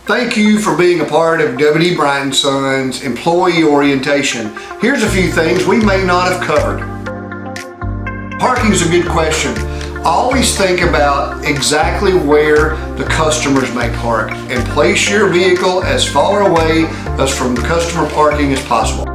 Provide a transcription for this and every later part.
Thank you for being a part of W.D. Bryant & Sons Employee Orientation. Here's a few things we may not have covered. Parking is a good question. Always think about exactly where the customers may park and place your vehicle as far away as from the customer parking as possible.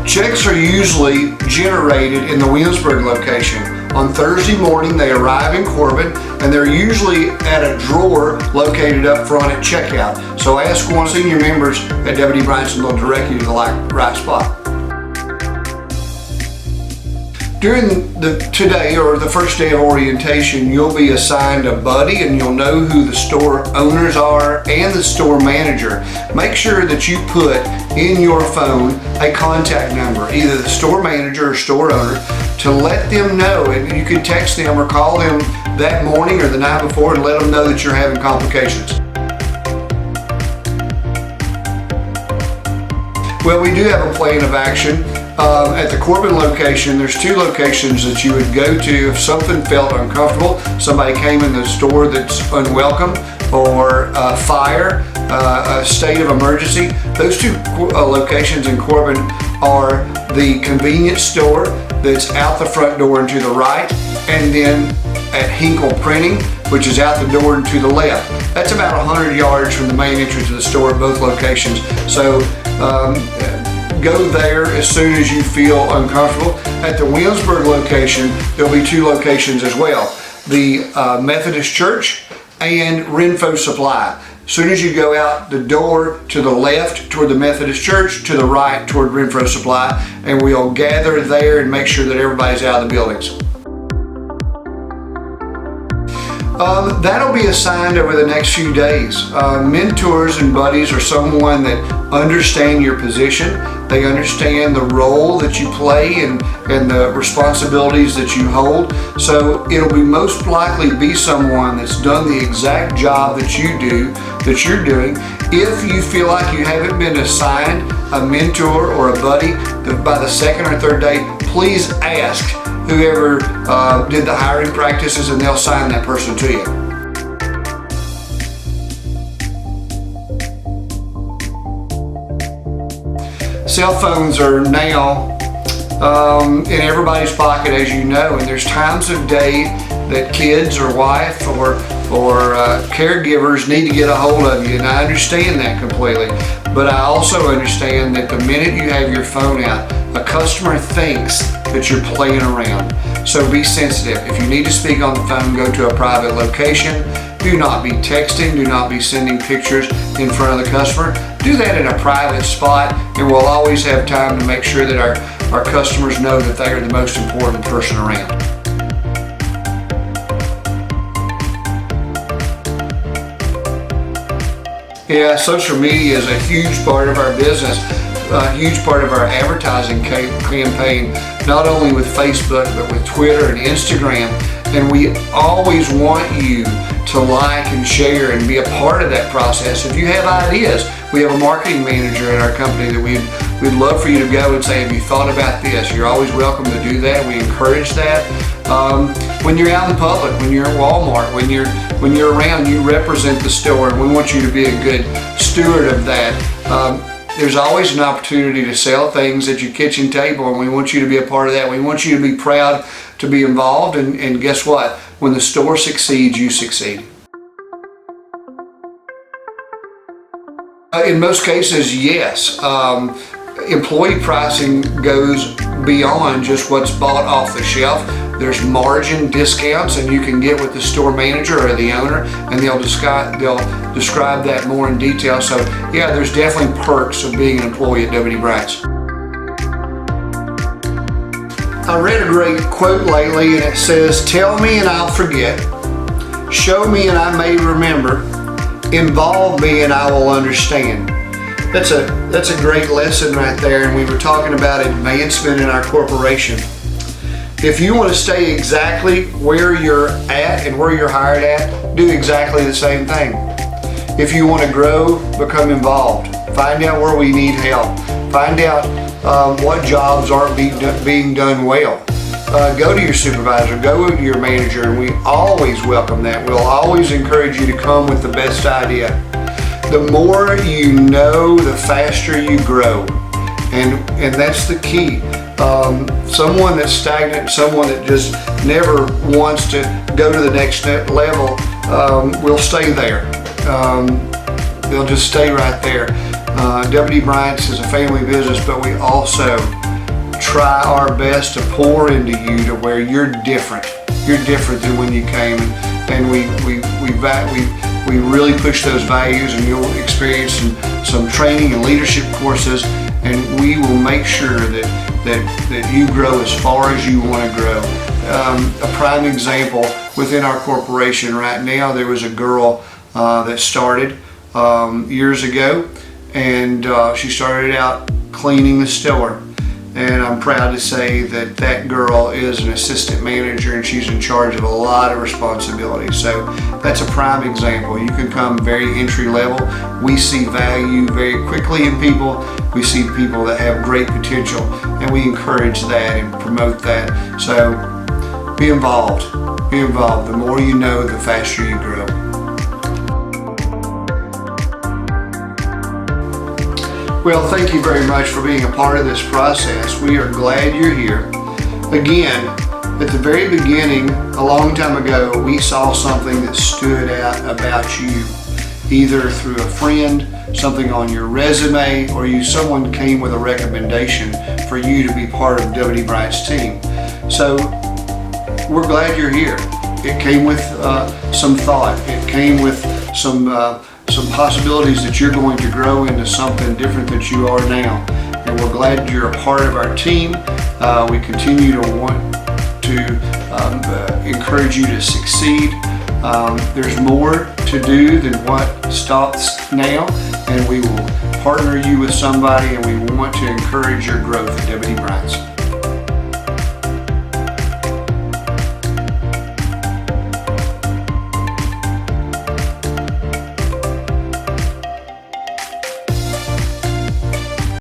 Checks are usually generated in the Williamsburg location. On Thursday morning, they arrive in Corbin, and they're usually at a drawer located up front at checkout. So ask one of the senior members at W.D. Bryant and they'll direct you to the right spot. During today or the first day of orientation, you'll be assigned a buddy and you'll know who the store owners are and the store manager. Make sure that you put in your phone a contact number, either the store manager or store owner, to let them know, and you can text them or call them that morning or the night before and let them know that you're having complications. Well, we do have a plan of action. At the Corbin location, there's two locations that you would go to if something felt uncomfortable, somebody came in the store that's unwelcome, or fire, a state of emergency. Those two locations in Corbin are the convenience store that's out the front door and to the right, and then at Hinkle Printing, which is out the door and to the left. That's about 100 yards from the main entrance of the store at both locations. So go there as soon as you feel uncomfortable. At the Williamsburg location, there'll be two locations as well. The Methodist Church and Renfo Supply. As soon as you go out the door to the left toward the Methodist Church, to the right toward Renfo Supply, and we'll gather there and make sure that everybody's out of the buildings. That'll be assigned over the next few days. Mentors and buddies are someone that understand your position. They understand the role that you play and the responsibilities that you hold. So it'll be most likely be someone that's done the exact job that you're doing. If you feel like you haven't been assigned a mentor or a buddy by the second or third day, please ask whoever did the hiring practices and they'll assign that person to you. Cell phones are now in everybody's pocket, as you know, and there's times of day that kids or wife or caregivers need to get a hold of you, and I understand that completely. But I also understand that the minute you have your phone out, a customer thinks that you're playing around. So be sensitive. If you need to speak on the phone, go to a private location. Do not be texting, do not be sending pictures in front of the customer. Do that in a private spot, and we'll always have time to make sure that our customers know that they are the most important person around. Yeah, social media is a huge part of our business, a huge part of our advertising campaign, not only with Facebook, but with Twitter and Instagram. And we always want you to like and share and be a part of that process. If you have ideas, we have a marketing manager at our company that we'd love for you to go and say, have you thought about this? You're always welcome to do that. We encourage that. When you're out in public, when you're at Walmart, when you're around, you represent the store, and we want you to be a good steward of that. There's always an opportunity to sell things at your kitchen table, and we want you to be a part of that. We want you to be proud to be involved, and guess what? When the store succeeds, you succeed. In most cases, yes. Employee pricing goes beyond just what's bought off the shelf. There's margin discounts, and you can get with the store manager or the owner, and they'll describe that more in detail. So yeah, there's definitely perks of being an employee at W.D. Bryant. I read a great quote lately, and it says, "Tell me and I'll forget, show me and I may remember, involve me and I will understand." That's a great lesson right there, and we were talking about advancement in our corporation. If you want to stay exactly where you're at and where you're hired at, do exactly the same thing. If you want to grow, become involved. Find out where we need help. Find out what jobs aren't being done well. go to your supervisor, go to your manager, and we always welcome that. We'll always encourage you to come with the best idea. The more you know, the faster you grow, and that's the key. Someone that's stagnant, someone that just never wants to go to the next level, will stay there. They'll just stay right there. W.D. Bryant's is a family business, but we also try our best to pour into you to where you're different. You're different than when you came, and we really push those values, and you'll experience some training and leadership courses, and we will make sure that you grow as far as you want to grow. A prime example within our corporation right now, there was a girl that started years ago, and she started out cleaning the store. And I'm proud to say that that girl is an assistant manager, and she's in charge of a lot of responsibilities. So that's a prime example. You can come very entry level. We see value very quickly in people. We see people that have great potential, and we encourage that and promote that. So be involved. Be involved. The more you know, the faster you grow. Well, thank you very much for being a part of this process. We are glad you're here. Again, at the very beginning, a long time ago, we saw something that stood out about you, either through a friend, something on your resume, or someone came with a recommendation for you to be part of W.D. Bryant's team. So we're glad you're here. It came with some thought. It came with some possibilities that you're going to grow into something different than you are now. And we're glad you're a part of our team. We continue to want to encourage you to succeed. There's more to do than what stops now, and we will partner you with somebody, and we want to encourage your growth at W.D. Bryant's.